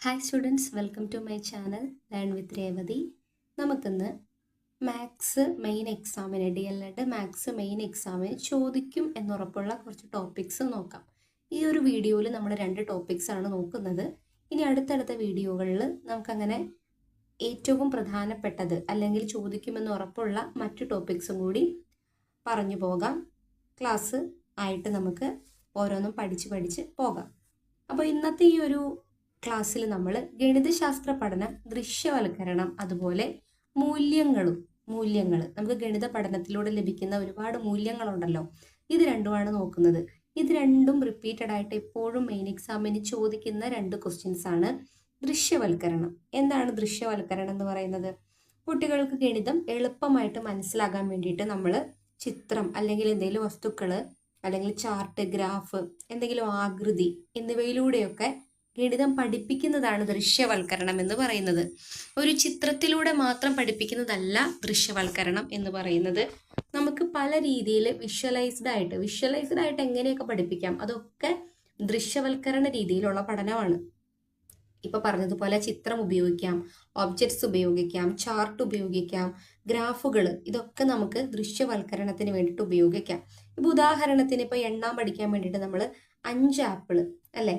Hi students, welcome to my channel learn with Revathi. നമുക്കിന്ന് maths main എക്സാമിന് DLED maths main എക്സാമിന് ചോദിക്കും എന്നുറപ്പുള്ള കുറച്ച് ടോപ്പിക്സ് നോക്കാം. ഈ ഒരു വീഡിയോയിൽ നമ്മൾ 2 ടോപ്പിക്സ് ആണ് നോക്കുന്നത്. ഇനി അടുത്തടുത്ത വീഡിയോകളിൽ നമുക്കങ്ങനെ ഏറ്റവും പ്രധാനപ്പെട്ടത് അല്ലെങ്കിൽ ചോദിക്കുമെന്ന് ഉറപ്പുള്ള മറ്റു ടോപ്പിക്സും കൂടി പറഞ്ഞു പോകാം. ക്ലാസ് ആയിട്ട് നമുക്ക് ഓരോന്നും പഠിച്ച് പോകാം. അപ്പോൾ ഇന്നത്തെ ഈ ഒരു ക്ലാസ്സിൽ നമ്മൾ ഗണിതശാസ്ത്ര പഠനം, ദൃശ്യവൽക്കരണം, അതുപോലെ മൂല്യങ്ങൾ നമുക്ക് ഗണിത പഠനത്തിലൂടെ ലഭിക്കുന്ന ഒരുപാട് മൂല്യങ്ങളുണ്ടല്ലോ, ഇത് രണ്ടുമാണ് നോക്കുന്നത്. ഇത് രണ്ടും റിപ്പീറ്റഡ് ആയിട്ട് എപ്പോഴും മെയിൻ എക്സാമിന് ചോദിക്കുന്ന 2 ക്വസ്റ്റ്യൻസ് ആണ്. ദൃശ്യവൽക്കരണം. എന്താണ് ദൃശ്യവൽക്കരണം എന്ന് പറയുന്നത്? കുട്ടികൾക്ക് ഗണിതം എളുപ്പമായിട്ട് മനസ്സിലാകാൻ വേണ്ടിയിട്ട് നമ്മൾ ചിത്രം അല്ലെങ്കിൽ എന്തെങ്കിലും വസ്തുക്കൾ അല്ലെങ്കിൽ ചാർട്ട്, ഗ്രാഫ്, എന്തെങ്കിലും ആകൃതി എന്നിവയിലൂടെയൊക്കെ ഗണിതം പഠിപ്പിക്കുന്നതാണ് ദൃശ്യവൽക്കരണം എന്ന് പറയുന്നത്. ഒരു ചിത്രത്തിലൂടെ മാത്രം പഠിപ്പിക്കുന്നതല്ല ദൃശ്യവൽക്കരണം എന്ന് പറയുന്നത്. നമുക്ക് പല രീതിയിൽ വിഷ്വലൈസ്ഡ് ആയിട്ട് എങ്ങനെയൊക്കെ പഠിപ്പിക്കാം, അതൊക്കെ ദൃശ്യവൽക്കരണ രീതിയിലുള്ള പഠനമാണ്. ഇപ്പൊ പറഞ്ഞതുപോലെ ചിത്രം ഉപയോഗിക്കാം, ഒബ്ജക്ട്സ് ഉപയോഗിക്കാം, ചാർട്ട് ഉപയോഗിക്കാം, ഗ്രാഫുകൾ, ഇതൊക്കെ നമുക്ക് ദൃശ്യവൽക്കരണത്തിന് വേണ്ടിയിട്ട് ഉപയോഗിക്കാം. ഇപ്പൊ ഉദാഹരണത്തിന് ഇപ്പൊ എണ്ണാൻ പഠിക്കാൻ വേണ്ടിയിട്ട് നമ്മൾ 5 ആപ്പിൾ അല്ലെ,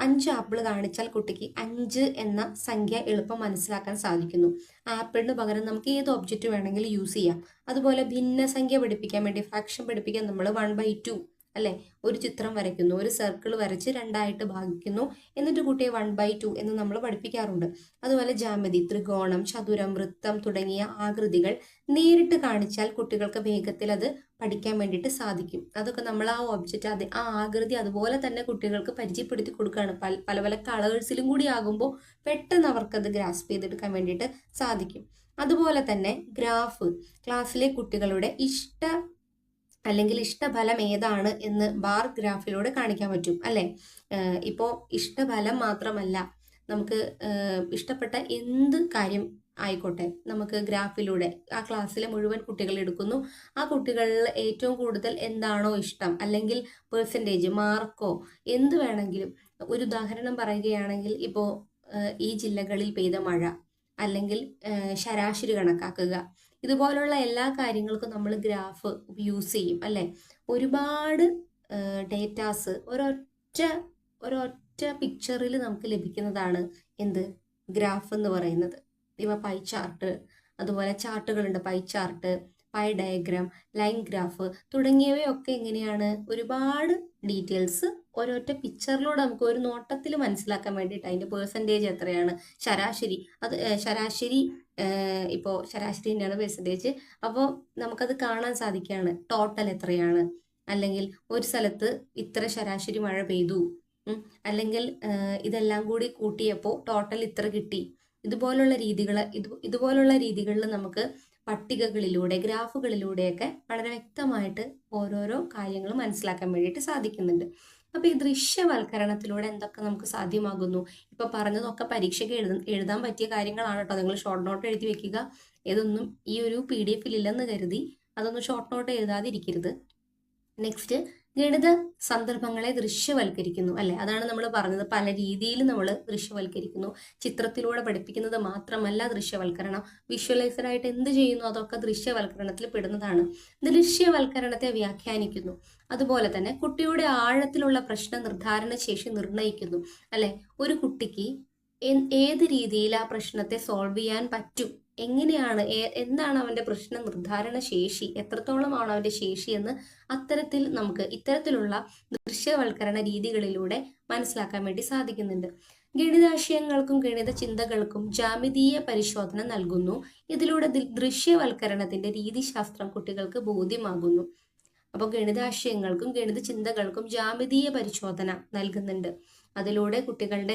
5 ആപ്പിൾ കാണിച്ചാൽ കുട്ടിക്ക് 5 എന്ന സംഖ്യ എളുപ്പം മനസ്സിലാക്കാൻ സാധിക്കുന്നു. ആപ്പിളിന് പകരം നമുക്ക് ഏത് ഒബ്ജക്റ്റ് വേണമെങ്കിലും യൂസ് ചെയ്യാം. അതുപോലെ ഭിന്നസംഖ്യ പഠിപ്പിക്കാൻ വേണ്ടി, ഫ്രാക്ഷൻ പഠിപ്പിക്കാൻ നമ്മൾ 1/2 അല്ലെ, ഒരു ചിത്രം വരയ്ക്കുന്നു, ഒരു സർക്കിൾ വരച്ച് 2ആയിട്ട് ഭാഗിക്കുന്നു, എന്നിട്ട് കുട്ടിയെ 1/2 എന്ന് നമ്മൾ പഠിപ്പിക്കാറുണ്ട്. അതുപോലെ ജാമിതി, ത്രികോണം, ചതുരം, വൃത്തം തുടങ്ങിയ ആകൃതികൾ നേരിട്ട് കാണിച്ചാൽ കുട്ടികൾക്ക് വേഗത്തിൽ അത് പഠിക്കാൻ വേണ്ടിയിട്ട് സാധിക്കും. അതൊക്കെ നമ്മൾ ആ ഒബ്ജക്റ്റ്, ആ ആകൃതി അതുപോലെ തന്നെ കുട്ടികൾക്ക് പരിചയപ്പെടുത്തി കൊടുക്കുകയാണ്. പല പല കളേഴ്സിലും കൂടി ആകുമ്പോൾ പെട്ടെന്ന് അവർക്കത് ഗ്രാസ്പ് ചെയ്തെടുക്കാൻ വേണ്ടിയിട്ട് സാധിക്കും. അതുപോലെ തന്നെ ഗ്രാഫ്, ക്ലാസ്സിലെ കുട്ടികളുടെ ഇഷ്ടഫലം ഏതാണ് എന്ന് ബാർ ഗ്രാഫിലൂടെ കാണിക്കാൻ പറ്റും അല്ലെ. ഇപ്പോൾ ഇഷ്ടഫലം മാത്രമല്ല, നമുക്ക് ഇഷ്ടപ്പെട്ട എന്ത് കാര്യം ആയിക്കോട്ടെ നമുക്ക് ഗ്രാഫിലൂടെ ആ ക്ലാസ്സിലെ മുഴുവൻ കുട്ടികൾ എടുക്കുന്നു. ആ കുട്ടികളിൽ ഏറ്റവും കൂടുതൽ എന്താണോ ഇഷ്ടം, അല്ലെങ്കിൽ പെർസെൻറ്റേജ്, മാർക്കോ, എന്ത് വേണമെങ്കിലും. ഒരു ഉദാഹരണം പറയുകയാണെങ്കിൽ ഇപ്പോൾ ഈ ജില്ലകളിൽ പെയ്ത മഴ, അല്ലെങ്കിൽ ശരാശരി കണക്കാക്കുക, ഇതുപോലുള്ള എല്ലാ കാര്യങ്ങൾക്കും നമ്മൾ ഗ്രാഫ് യൂസ് ചെയ്യും അല്ലെ. ഒരുപാട് ഡേറ്റാസ് ഒരൊറ്റ പിക്ചറിൽ നമുക്ക് ലഭിക്കുന്നതാണ് എന്ത്, ഗ്രാഫ് എന്ന് പറയുന്നത്. ഇവ പൈ ചാർട്ട്, അതുപോലെ ചാർട്ടുകളുണ്ട്, pie chart, pie diagram, line graph തുടങ്ങിയവയൊക്കെ എങ്ങനെയാണ്, ഒരുപാട് ഡീറ്റെയിൽസ് ഒരൊറ്റ പിക്ചറിലൂടെ നമുക്ക് ഒരു നോട്ടത്തിൽ മനസ്സിലാക്കാൻ വേണ്ടിയിട്ട് അതിൻ്റെ പെർസെൻറ്റേജ് എത്രയാണ്, ശരാശരി ഇപ്പോൾ ശരാശരി തന്നെയാണ് പെർസെൻറ്റേജ്. അപ്പോൾ നമുക്കത് കാണാൻ സാധിക്കുകയാണ്. ടോട്ടൽ എത്രയാണ്, അല്ലെങ്കിൽ ഒരു സ്ഥലത്ത് ഇത്ര ശരാശരി മഴ പെയ്തു, അല്ലെങ്കിൽ ഇതെല്ലാം കൂടി കൂട്ടിയപ്പോൾ ടോട്ടൽ ഇത്ര കിട്ടി. ഇതുപോലുള്ള രീതികളിൽ നമുക്ക് പട്ടികകളിലൂടെ, ഗ്രാഫുകളിലൂടെയൊക്കെ വളരെ വ്യക്തമായിട്ട് ഓരോരോ കാര്യങ്ങൾ മനസ്സിലാക്കാൻ വേണ്ടിയിട്ട് സാധിക്കുന്നുണ്ട്. അപ്പൊ ഈ ദൃശ്യവൽക്കരണത്തിലൂടെ എന്തൊക്കെ നമുക്ക് സാധ്യമാകുന്നു? ഇപ്പൊ പറഞ്ഞതൊക്കെ പരീക്ഷയ്ക്ക് എഴുതാൻ പറ്റിയ കാര്യങ്ങളാണ് കേട്ടോ. നിങ്ങൾ ഷോർട്ട് നോട്ട് എഴുതി വെക്കുക. ഇതൊന്നും ഈ ഒരു PDF ഇല്ലെന്ന് കരുതി അതൊന്നും ഷോർട്ട് നോട്ട് എഴുതാതിരിക്കരുത്. നെക്സ്റ്റ്, ഗണിത സന്ദർഭങ്ങളെ ദൃശ്യവൽക്കരിക്കുന്നു അല്ലെ. അതാണ് നമ്മൾ പറഞ്ഞത്, പല രീതിയിൽ നമ്മൾ ദൃശ്യവൽക്കരിക്കുന്നു. ചിത്രത്തിലൂടെ പഠിപ്പിക്കുന്നത് മാത്രമല്ല ദൃശ്യവൽക്കരണം, വിഷ്വലൈസർ ആയിട്ട് എന്ത് ചെയ്യുന്നു അതൊക്കെ ദൃശ്യവൽക്കരണത്തിൽ പെടുന്നതാണ്. ദൃശ്യവൽക്കരണത്തെ വ്യാഖ്യാനിക്കുന്നു. അതുപോലെ തന്നെ കുട്ടിയുടെ ആഴത്തിലുള്ള പ്രശ്ന നിർദ്ധാരണ ശേഷി നിർണ്ണയിക്കുന്നു അല്ലെ. ഒരു കുട്ടിക്ക് ഏത് രീതിയിൽ ആ പ്രശ്നത്തെ സോൾവ് ചെയ്യാൻ പറ്റും, എങ്ങനെയാണ്, എന്താണ് അവന്റെ പ്രശ്ന നിർദ്ധാരണ ശേഷി, എത്രത്തോളമാണ് അവന്റെ ശേഷി എന്ന് നമുക്ക് ഇത്തരത്തിലുള്ള ദൃശ്യവൽക്കരണ രീതികളിലൂടെ മനസ്സിലാക്കാൻ വേണ്ടി സാധിക്കുന്നുണ്ട്. ഗണിതാശയങ്ങൾക്കും ഗണിത ചിന്തകൾക്കും ജാമിതീയ പരിശോധന നൽകുന്നു. ഇതിലൂടെ ദൃശ്യവൽക്കരണത്തിന്റെ രീതിശാസ്ത്രം കുട്ടികൾക്ക് ബോധ്യമാകുന്നു. അപ്പോൾ ഗണിതാശയങ്ങൾക്കും ഗണിത ചിന്തകൾക്കും ജാമിതീയ പരിശോധന നൽകുന്നുണ്ട്. അതിലൂടെ കുട്ടികളുടെ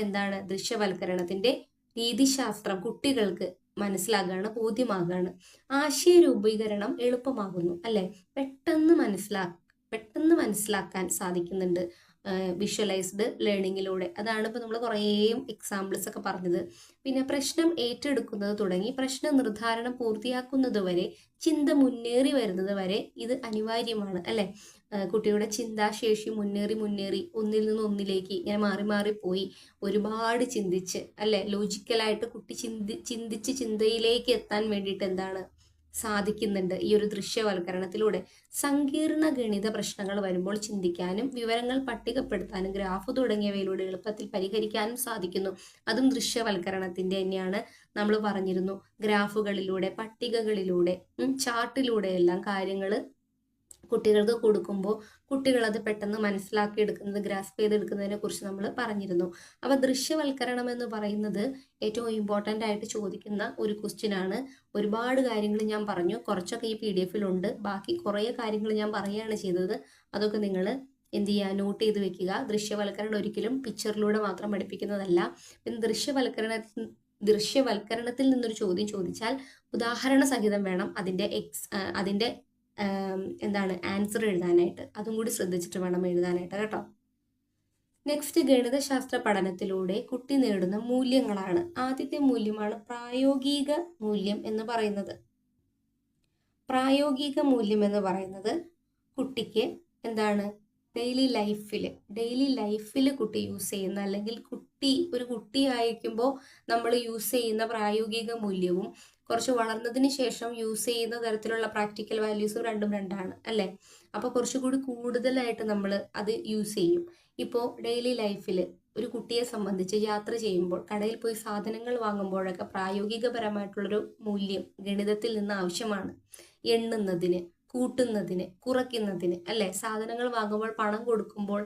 ദൃശ്യവൽക്കരണത്തിന്റെ രീതിശാസ്ത്രം കുട്ടികൾക്ക് മനസ്സിലാകാണ്, ബോധ്യമാകാണ്. ആശയ രൂപീകരണം എളുപ്പമാകുന്നു അല്ലെ. പെട്ടെന്ന് മനസ്സിലാക്കാൻ സാധിക്കുന്നുണ്ട് വിഷ്വലൈസ്ഡ് ലേണിങ്ങിലൂടെ. അതാണ് ഇപ്പൊ നമ്മൾ കുറേ എക്സാമ്പിൾസ് ഒക്കെ പറഞ്ഞത്. പിന്നെ പ്രശ്നം ഏറ്റെടുക്കുന്നത് തുടങ്ങി പ്രശ്ന നിർദ്ധാരണം പൂർത്തിയാക്കുന്നത് വരെ, ചിന്ത മുന്നേറി വരുന്നത് വരെ ഇത് അനിവാര്യമാണ് അല്ലെ. കുട്ടിയുടെ ചിന്താശേഷി മുന്നേറി ഒന്നിൽ നിന്ന് ഒന്നിലേക്ക് ഇങ്ങനെ മാറി ഒരുപാട് ചിന്തിച്ച് അല്ലെ, ലോജിക്കലായിട്ട് കുട്ടി ചിന്തിച്ച് ചിന്തയിലേക്ക് എത്താൻ വേണ്ടിയിട്ട് എന്താണ് സാധിക്കുന്നുണ്ട് ഈ ഒരു ദൃശ്യവൽക്കരണത്തിലൂടെ. സങ്കീർണ ഗണിത പ്രശ്നങ്ങൾ വരുമ്പോൾ ചിന്തിക്കാനും വിവരങ്ങൾ പട്ടികപ്പെടുത്താനും ഗ്രാഫ് തുടങ്ങിയവയിലൂടെ എളുപ്പത്തിൽ പരിഹരിക്കാനും സാധിക്കുന്നു. അതും ദൃശ്യവൽക്കരണത്തിന്റെ തന്നെയാണ്. നമ്മൾ പറഞ്ഞിരുന്നു, ഗ്രാഫുകളിലൂടെ, പട്ടികകളിലൂടെ, ചാർട്ടിലൂടെ എല്ലാം കാര്യങ്ങൾ കുട്ടികൾക്ക് കൊടുക്കുമ്പോൾ കുട്ടികൾ അത് പെട്ടെന്ന് മനസ്സിലാക്കിയെടുക്കുന്നത്, ഗ്രാസ്പ് ചെയ്തെടുക്കുന്നതിനെ കുറിച്ച് നമ്മൾ പറഞ്ഞിരുന്നു. അപ്പൊ ദൃശ്യവൽക്കരണം എന്ന് പറയുന്നത് ഏറ്റവും ഇമ്പോർട്ടൻ്റ് ആയിട്ട് ചോദിക്കുന്ന ഒരു ക്വസ്റ്റ്യൻ ആണ്. ഒരുപാട് കാര്യങ്ങൾ ഞാൻ പറഞ്ഞു, കുറച്ചൊക്കെ ഈ PDF-ലുണ്ട്, ബാക്കി കുറേ കാര്യങ്ങൾ ഞാൻ പറയുകയാണ് ചെയ്തത്. അതൊക്കെ നിങ്ങൾ എന്ത് ചെയ്യുക, നോട്ട് ചെയ്ത് വെക്കുക. ദൃശ്യവൽക്കരണം ഒരിക്കലും പിക്ചറിലൂടെ മാത്രം പഠിപ്പിക്കുന്നതല്ല. പിന്നെ ദൃശ്യവൽക്കരണത്തിൽ നിന്നൊരു ചോദ്യം ചോദിച്ചാൽ ഉദാഹരണ സഹിതം വേണം അതിന്റെ എന്താണ് ആൻസർ എഴുതാനായിട്ട്. അതും കൂടി ശ്രദ്ധിച്ചിട്ട് വേണം എഴുതാനായിട്ട് കേട്ടോ. നെക്സ്റ്റ്, ഗണിതശാസ്ത്ര പഠനത്തിലൂടെ കുട്ടി നേടുന്ന മൂല്യങ്ങളാണ്. ആദ്യത്തെ മൂല്യമാണ് പ്രായോഗിക മൂല്യം എന്ന് പറയുന്നത്. പ്രായോഗിക മൂല്യം എന്ന് പറയുന്നത് കുട്ടിക്ക് എന്താണ്, ഡെയിലി ലൈഫിൽ കുട്ടി യൂസ് ചെയ്യുന്ന, അല്ലെങ്കിൽ ഒരു കുട്ടി ആയിരിക്കുമ്പോൾ നമ്മൾ യൂസ് ചെയ്യുന്ന പ്രായോഗിക മൂല്യവും കുറച്ച് വളർന്നതിന് ശേഷം യൂസ് ചെയ്യുന്ന തരത്തിലുള്ള പ്രാക്ടിക്കൽ വാല്യൂസും രണ്ടും രണ്ടാണ് അല്ലേ. അപ്പോൾ കുറച്ചുകൂടി കൂടുതലായിട്ട് നമ്മൾ അത് യൂസ് ചെയ്യും. ഇപ്പോൾ ഡെയിലി ലൈഫിൽ ഒരു കുട്ടിയെ സംബന്ധിച്ച് യാത്ര ചെയ്യുമ്പോൾ, കടയിൽ പോയി സാധനങ്ങൾ വാങ്ങുമ്പോഴൊക്കെ പ്രായോഗികപരമായിട്ടുള്ളൊരു മൂല്യം ഗണിതത്തിൽ നിന്ന് ആവശ്യമാണ്. എണ്ണുന്നതിന്, കൂട്ടുന്നതിന്, കുറയ്ക്കുന്നതിന് അല്ലേ. സാധനങ്ങൾ വാങ്ങുമ്പോൾ പണം കൊടുക്കുമ്പോൾ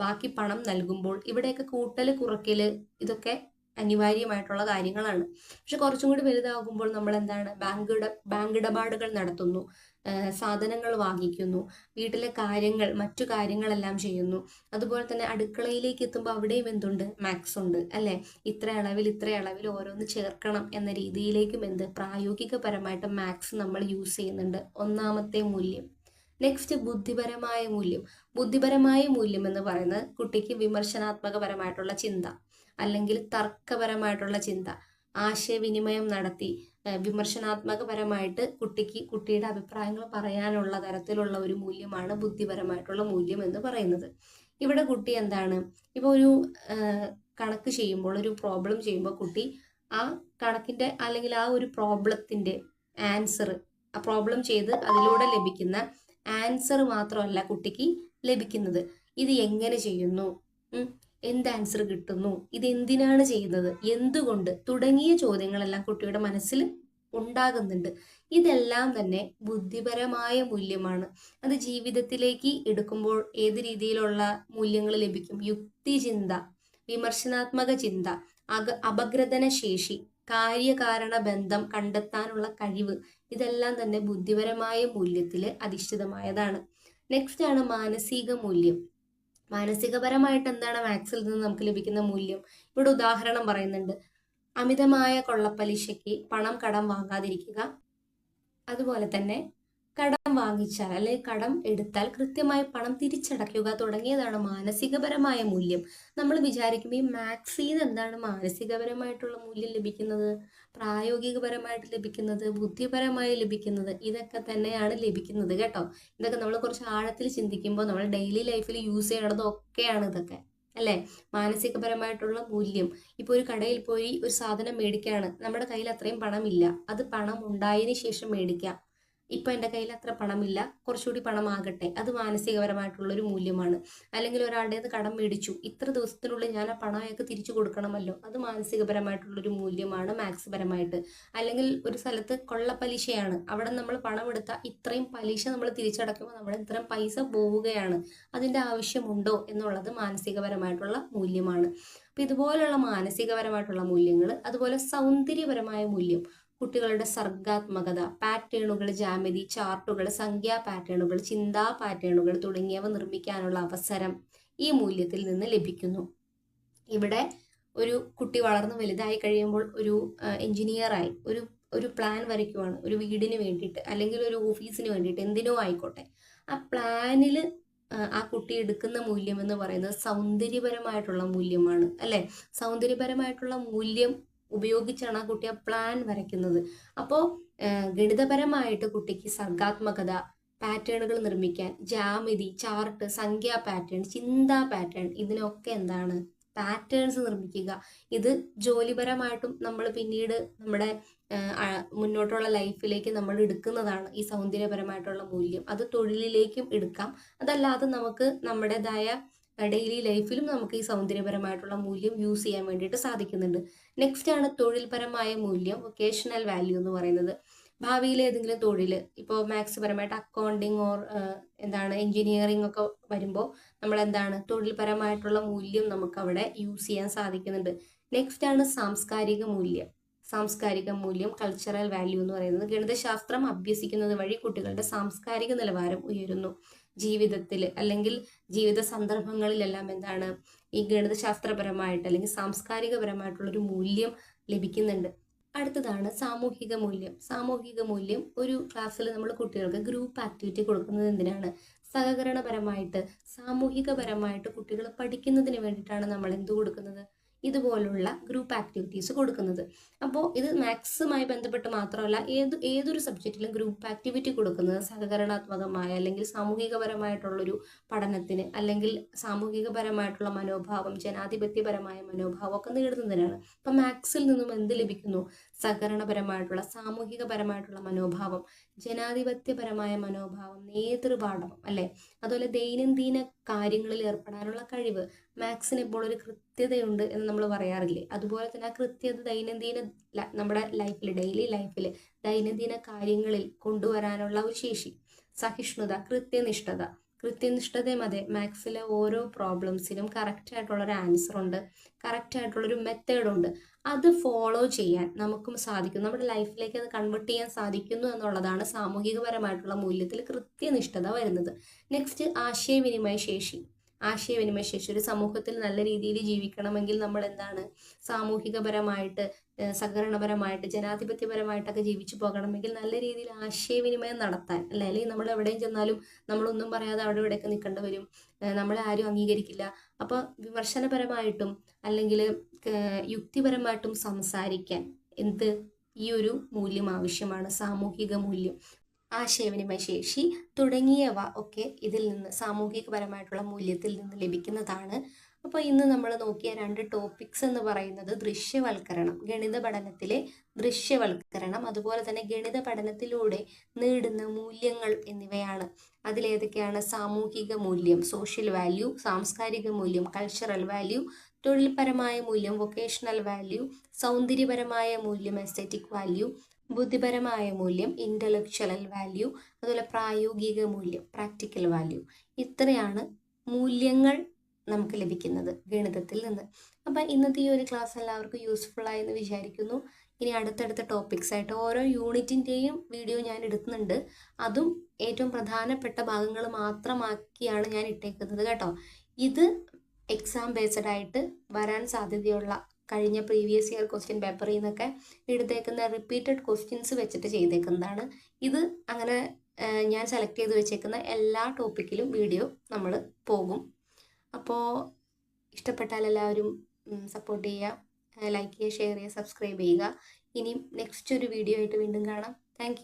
ബാക്കി പണം നൽകുമ്പോൾ ഇവിടെയൊക്കെ കൂട്ടല്, കുറയ്ക്കല്, ഇതൊക്കെ അനിവാര്യമായിട്ടുള്ള കാര്യങ്ങളാണ്. പക്ഷെ കുറച്ചും കൂടി വലുതാകുമ്പോൾ നമ്മൾ എന്താണ്, ബാങ്ക് ഇടപാടുകൾ നടത്തുന്നു, സാധനങ്ങൾ വാങ്ങിക്കുന്നു, വീട്ടിലെ മറ്റു കാര്യങ്ങളെല്ലാം ചെയ്യുന്നു. അതുപോലെ തന്നെ അടുക്കളയിലേക്ക് എത്തുമ്പോൾ അവിടെയും എന്തുണ്ട്, മാത്സ് ഉണ്ട് അല്ലെ. ഇത്ര അളവിൽ ഓരോന്ന് ചേർക്കണം എന്ന രീതിയിലേക്കും പ്രായോഗികപരമായിട്ട് മാത്സ് നമ്മൾ യൂസ് ചെയ്യുന്നുണ്ട്. ഒന്നാമത്തെ മൂല്യം. നെക്സ്റ്റ്, ബുദ്ധിപരമായ മൂല്യം എന്ന് പറയുന്നത് കുട്ടിക്ക് വിമർശനാത്മകപരമായിട്ടുള്ള ചിന്ത, അല്ലെങ്കിൽ തർക്കപരമായിട്ടുള്ള ചിന്ത, ആശയവിനിമയം നടത്തി വിമർശനാത്മകപരമായിട്ട് കുട്ടിയുടെ അഭിപ്രായങ്ങൾ പറയാനുള്ള തരത്തിലുള്ള ഒരു മൂല്യമാണ് ബുദ്ധിപരമായിട്ടുള്ള മൂല്യം എന്ന് പറയുന്നത്. ഇവിടെ കുട്ടി എന്താണ്, ഇപ്പോൾ ഒരു കണക്ക് ചെയ്യുമ്പോൾ, ഒരു പ്രോബ്ലം ചെയ്യുമ്പോൾ കുട്ടി ആ കണക്കിന്റെ അല്ലെങ്കിൽ ആ ഒരു പ്രോബ്ലത്തിന്റെ ആൻസർ, ആ പ്രോബ്ലം ചെയ്ത് അതിലൂടെ ലഭിക്കുന്ന ആൻസർ മാത്രമല്ല കുട്ടിക്ക് ലഭിക്കുന്നത്, ഇത് എങ്ങനെ ചെയ്യുന്നു, എന്ത് ആൻസർ കിട്ടുന്നു, ഇത് എന്തിനാണ് ചെയ്യുന്നത്, എന്തുകൊണ്ട് തുടങ്ങിയ ചോദ്യങ്ങളെല്ലാം കുട്ടിയുടെ മനസ്സിൽ ഉണ്ടാകുന്നുണ്ട്. ഇതെല്ലാം തന്നെ ബുദ്ധിപരമായ മൂല്യമാണ്. അത് ജീവിതത്തിലേക്ക് എടുക്കുമ്പോൾ ഏത് രീതിയിലുള്ള മൂല്യങ്ങൾ ലഭിക്കും? യുക്തിചിന്ത, വിമർശനാത്മക ചിന്ത, അപഗ്രഥന ശേഷി, കാര്യകാരണ ബന്ധം കണ്ടെത്താനുള്ള കഴിവ്, ഇതെല്ലാം തന്നെ ബുദ്ധിപരമായ മൂല്യത്തിൽ അധിഷ്ഠിതമായതാണ്. നെക്സ്റ്റ് ആണ് മാനസിക മൂല്യം. മാനസികപരമായിട്ട് എന്താണ് മാത്സിൽ നിന്ന് നമുക്ക് ലഭിക്കുന്ന മൂല്യം? ഇവിടെ ഉദാഹരണം പറയുന്നുണ്ട്, അമിതമായ കൊള്ളപ്പലിശയ്ക്ക് പണം കടം വാങ്ങാതിരിക്കുക, അതുപോലെ തന്നെ കടം വാങ്ങിച്ചാൽ അല്ലെങ്കിൽ കടം എടുത്താൽ കൃത്യമായി പണം തിരിച്ചടയ്ക്കുക തുടങ്ങിയതാണ് മാനസികപരമായ മൂല്യം. നമ്മൾ വിചാരിക്കും ഈ മാത്സിൽ എന്താണ് മാനസികപരമായിട്ടുള്ള മൂല്യം ലഭിക്കുന്നത്, പ്രായോഗികപരമായിട്ട് ലഭിക്കുന്നത്, ബുദ്ധിപരമായി ലഭിക്കുന്നത്, ഇതൊക്കെ തന്നെയാണ് ലഭിക്കുന്നത് കേട്ടോ. ഇതൊക്കെ നമ്മൾ കുറച്ച് ആഴത്തിൽ ചിന്തിക്കുമ്പോൾ നമ്മൾ ഡെയിലി ലൈഫിൽ യൂസ് ചെയ്യണതൊക്കെയാണ് ഇതൊക്കെ അല്ലേ. മാനസികപരമായിട്ടുള്ള മൂല്യം, ഇപ്പോൾ ഒരു കടയിൽ പോയി ഒരു സാധനം മേടിക്കുകയാണ്, നമ്മുടെ കയ്യിൽ അത്രയും പണമില്ല, അത് പണം ഉണ്ടായതിനു ശേഷം മേടിക്കാം. ഇപ്പൊ എൻ്റെ കയ്യിൽ അത്ര പണമില്ല, കുറച്ചുകൂടി പണം ആകട്ടെ, അത് മാനസികപരമായിട്ടുള്ള ഒരു മൂല്യമാണ്. അല്ലെങ്കിൽ ഒരാളുടേത് കടം മേടിച്ചു, ഇത്ര ദിവസത്തിനുള്ളിൽ ഞാൻ ആ പണം അയാൾക്ക് തിരിച്ചു കൊടുക്കണമല്ലോ, അത് മാനസികപരമായിട്ടുള്ളൊരു മൂല്യമാണ് മാത്സ് പരമായിട്ട്. അല്ലെങ്കിൽ ഒരു സ്ഥലത്ത് കൊള്ളപ്പലിശയാണ്, അവിടെ നമ്മൾ പണം എടുത്താൽ ഇത്രയും പലിശ നമ്മൾ തിരിച്ചടക്കുമ്പോൾ നമ്മുടെ ഇത്രയും പൈസ പോവുകയാണ്, അതിൻ്റെ ആവശ്യമുണ്ടോ എന്നുള്ളത് മാനസികപരമായിട്ടുള്ള മൂല്യമാണ്. അപ്പൊ ഇതുപോലുള്ള മാനസികപരമായിട്ടുള്ള മൂല്യങ്ങൾ. അതുപോലെ സൗന്ദര്യപരമായ മൂല്യം, കുട്ടികളുടെ സർഗാത്മകത, പാറ്റേണുകൾ, ജാമിതി, ചാർട്ടുകൾ, സംഖ്യാ പാറ്റേണുകൾ, ചിന്താ പാറ്റേണുകൾ തുടങ്ങിയവ നിർമ്മിക്കാനുള്ള അവസരം ഈ മൂല്യത്തിൽ നിന്ന് ലഭിക്കുന്നു. ഇവിടെ ഒരു കുട്ടി വളർന്ന് വലുതായി കഴിയുമ്പോൾ ഒരു എഞ്ചിനീയറായി ഒരു പ്ലാൻ വരയ്ക്കുവാണ്, ഒരു വീടിന് വേണ്ടിയിട്ട് അല്ലെങ്കിൽ ഒരു ഓഫീസിന് വേണ്ടിയിട്ട്, എന്തിനോ ആയിക്കോട്ടെ. ആ പ്ലാനിൽ ആ കുട്ടി എടുക്കുന്ന മൂല്യം എന്ന് പറയുന്നത് സൗന്ദര്യപരമായിട്ടുള്ള മൂല്യമാണ് അല്ലെ. സൗന്ദര്യപരമായിട്ടുള്ള മൂല്യം ഉപയോഗിച്ചാണ് ആ കുട്ടി ആ പ്ലാൻ വരയ്ക്കുന്നത്. അപ്പോൾ ഗണിതപരമായിട്ട് കുട്ടിക്ക് സർഗാത്മകത, പാറ്റേണുകൾ നിർമ്മിക്കാൻ, ജാമിതി, ചാർട്ട്, സംഖ്യാ പാറ്റേൺ, ചിന്താ പാറ്റേൺ, ഇതിനൊക്കെ എന്താണ് പാറ്റേൺസ് നിർമ്മിക്കുക. ഇത് ജോലിപരമായിട്ടും നമ്മൾ പിന്നീട് നമ്മുടെ മുന്നോട്ടുള്ള ലൈഫിലേക്ക് നമ്മൾ എടുക്കുന്നതാണ് ഈ സൗന്ദര്യപരമായിട്ടുള്ള മൂല്യം. അത് തൊഴിലിലേക്കും എടുക്കാം, അതല്ലാതെ നമുക്ക് നമ്മുടേതായ ഡെയിലി ലൈഫിലും നമുക്ക് ഈ സൗന്ദര്യപരമായിട്ടുള്ള മൂല്യം യൂസ് ചെയ്യാൻ വേണ്ടിയിട്ട് സാധിക്കുന്നുണ്ട്. നെക്സ്റ്റ് ആണ് തൊഴിൽപരമായ മൂല്യം, വൊക്കേഷണൽ വാല്യൂ എന്ന് പറയുന്നത്. ഭാവിയിൽ ഏതെങ്കിലും തൊഴിൽ, ഇപ്പോൾ മാത്സ് പരമായിട്ട് അക്കൗണ്ടിങ് ഓർ എന്താണ് എഞ്ചിനീയറിംഗ് ഒക്കെ വരുമ്പോൾ നമ്മൾ എന്താണ് തൊഴിൽപരമായിട്ടുള്ള മൂല്യം നമുക്ക് അവിടെ യൂസ് ചെയ്യാൻ സാധിക്കുന്നുണ്ട്. നെക്സ്റ്റ് ആണ് സാംസ്കാരിക മൂല്യം. സാംസ്കാരിക മൂല്യം, കൾച്ചറൽ വാല്യൂ എന്ന് പറയുന്നത് ഗണിതശാസ്ത്രം അഭ്യസിക്കുന്നത് വഴി കുട്ടികളുടെ സാംസ്കാരിക നിലവാരം ഉയരുന്നു. ജീവിതത്തിൽ അല്ലെങ്കിൽ ജീവിത സന്ദർഭങ്ങളിലെല്ലാം എന്താണ് ഈ ഗണിതശാസ്ത്രപരമായിട്ട് അല്ലെങ്കിൽ സാംസ്കാരികപരമായിട്ടുള്ളൊരു മൂല്യം ലഭിക്കുന്നുണ്ട്. അടുത്തതാണ് സാമൂഹിക മൂല്യം. സാമൂഹിക മൂല്യം ഒരു ക്ലാസ്സിൽ നമ്മൾ കുട്ടികൾക്ക് ഗ്രൂപ്പ് ആക്ടിവിറ്റി കൊടുക്കുന്നത് എന്തിനാണ്? സഹകരണപരമായിട്ട് സാമൂഹികപരമായിട്ട് കുട്ടികൾ പഠിക്കുന്നതിന് വേണ്ടിയിട്ടാണ് നമ്മൾ എന്ത് കൊടുക്കുന്നത്? ഇതുപോലുള്ള ഗ്രൂപ്പ് ആക്ടിവിറ്റീസ് കൊടുക്കുന്നത്. അപ്പോൾ ഇത് മാത്സുമായി ബന്ധപ്പെട്ട് മാത്രമല്ല, ഏതൊരു സബ്ജക്റ്റിലും ഗ്രൂപ്പ് ആക്ടിവിറ്റി കൊടുക്കുന്നത് സഹകരണാത്മകമായ അല്ലെങ്കിൽ സാമൂഹികപരമായിട്ടുള്ളൊരു പഠനത്തിന് അല്ലെങ്കിൽ സാമൂഹികപരമായിട്ടുള്ള മനോഭാവം, ജനാധിപത്യപരമായ മനോഭാവം ഒക്കെ നേടുന്നതിനാണ്. അപ്പം മാത്സിൽ നിന്നും എന്ത് ലഭിക്കുന്നു? സഹകരണപരമായിട്ടുള്ള സാമൂഹികപരമായിട്ടുള്ള മനോഭാവം, ജനാധിപത്യപരമായ മനോഭാവം, നേതൃപാഠം അല്ലെ, അതുപോലെ ദൈനംദിന കാര്യങ്ങളിൽ ഏർപ്പെടാനുള്ള കഴിവ്. മാത്സിന് ഇപ്പോൾ ഒരു കൃത്യതയുണ്ട് എന്ന് നമ്മൾ പറയാറില്ലേ, അതുപോലെ തന്നെ ആ കൃത്യത ദൈനംദിന നമ്മുടെ ലൈഫിൽ ഡെയിലി ലൈഫിൽ ദൈനംദിന കാര്യങ്ങളിൽ കൊണ്ടുവരാനുള്ള ഒരു ശേഷി. സഹിഷ്ണുത, കൃത്യനിഷ്ഠതയും അതെ, മാത്സിലെ ഓരോ പ്രോബ്ലംസിനും കറക്റ്റ് ആയിട്ടുള്ളൊരു ആൻസർ ഉണ്ട്, കറക്റ്റ് ആയിട്ടുള്ളൊരു മെത്തേഡുണ്ട്. അത് ഫോളോ ചെയ്യാൻ നമുക്കും സാധിക്കും, നമ്മുടെ ലൈഫിലേക്ക് അത് കൺവേർട്ട് ചെയ്യാൻ സാധിക്കുന്നു എന്നുള്ളതാണ് സാമൂഹികപരമായിട്ടുള്ള മൂല്യത്തിൽ കൃത്യനിഷ്ഠത വരുന്നത്. നെക്സ്റ്റ് ആശയവിനിമയ ശേഷി. ഒരു സമൂഹത്തിൽ നല്ല രീതിയിൽ ജീവിക്കണമെങ്കിൽ നമ്മൾ എന്താണ് സാമൂഹികപരമായിട്ട് സഹകരണപരമായിട്ട് ജനാധിപത്യപരമായിട്ടൊക്കെ ജീവിച്ചു പോകണമെങ്കിൽ നല്ല രീതിയിൽ ആശയവിനിമയം നടത്താൻ അല്ലെ, അല്ലെങ്കിൽ നമ്മൾ എവിടെയും ചെന്നാലും നമ്മളൊന്നും പറയാതെ അവിടെ ഇവിടെയൊക്കെ നിൽക്കേണ്ടി വരും, നമ്മളെ ആരും അംഗീകരിക്കില്ല. അപ്പോൾ വിമർശനപരമായിട്ടും അല്ലെങ്കിൽ യുക്തിപരമായിട്ടും സംസാരിക്കാൻ ഈ ഒരു മൂല്യം ആവശ്യമാണ്, സാമൂഹിക മൂല്യം. ആശയവിനിമയ ശേഷി തുടങ്ങിയവ ഒക്കെ ഇതിൽ നിന്ന് സാമൂഹികപരമായിട്ടുള്ള മൂല്യത്തിൽ നിന്ന് ലഭിക്കുന്നതാണ്. അപ്പോൾ ഇന്ന് നമ്മൾ നോക്കിയ 2 ടോപ്പിക്സ് എന്ന് പറയുന്നത് ദൃശ്യവൽക്കരണം, ഗണിത പഠനത്തിലെ ദൃശ്യവൽക്കരണം, അതുപോലെ തന്നെ ഗണിത പഠനത്തിലൂടെ നേടുന്ന മൂല്യങ്ങൾ എന്നിവയാണ്. അതിലേതൊക്കെയാണ്? സാമൂഹിക മൂല്യം, സോഷ്യൽ വാല്യൂ, സാംസ്കാരിക മൂല്യം, കൾച്ചറൽ വാല്യൂ, തൊഴിൽപരമായ മൂല്യം, വൊക്കേഷണൽ വാല്യൂ, സൗന്ദര്യപരമായ മൂല്യം, എസ്തെറ്റിക് വാല്യൂ, ബുദ്ധിപരമായ മൂല്യം, ഇന്റലക്ച്വൽ വാല്യൂ, അതുപോലെ പ്രായോഗിക മൂല്യം, പ്രാക്ടിക്കൽ വാല്യൂ. ഇത്രയാണ് മൂല്യങ്ങൾ നമുക്ക് ലഭിക്കുന്നത് ഗണിതത്തിൽ നിന്ന്. അപ്പം ഇന്നത്തെ ഈ ഒരു ക്ലാസ് എല്ലാവർക്കും യൂസ്ഫുൾ ആയെന്ന് വിചാരിക്കുന്നു. ഇനി അടുത്തടുത്ത ടോപ്പിക്സ് ആയിട്ട് ഓരോ യൂണിറ്റിൻ്റെയും വീഡിയോ ഞാൻ എടുക്കുന്നുണ്ട്. അതും ഏറ്റവും പ്രധാനപ്പെട്ട ഭാഗങ്ങൾ മാത്രമാക്കിയാണ് ഞാൻ ഇട്ടേക്കുന്നത് കേട്ടോ. ഇത് എക്സാം ബേസ്ഡ് ആയിട്ട് വരാൻ സാധ്യതയുള്ള കഴിഞ്ഞ പ്രീവിയസ് ഇയർ ക്വസ്റ്റ്യൻ പേപ്പറിൽ നിന്നൊക്കെ എടുത്തേക്കുന്ന റിപ്പീറ്റഡ് ക്വസ്റ്റ്യൻസ് വെച്ചിട്ട് ചെയ്തേക്കുന്നതാണ്. ഇത് അങ്ങനെ ഞാൻ സെലക്ട് ചെയ്ത് വെച്ചേക്കുന്ന എല്ലാ ടോപ്പിക്കിലും വീഡിയോ നമ്മൾ പോകും. അപ്പോൾ ഇഷ്ടപ്പെട്ടാൽ എല്ലാവരും സപ്പോർട്ട് ചെയ്യുക, ലൈക്ക് ചെയ്യുക, ഷെയർ ചെയ്യുക, സബ്സ്ക്രൈബ് ചെയ്യുക. ഇനിയും നെക്സ്റ്റ് ഒരു വീഡിയോ ആയിട്ട് വീണ്ടും കാണാം. താങ്ക്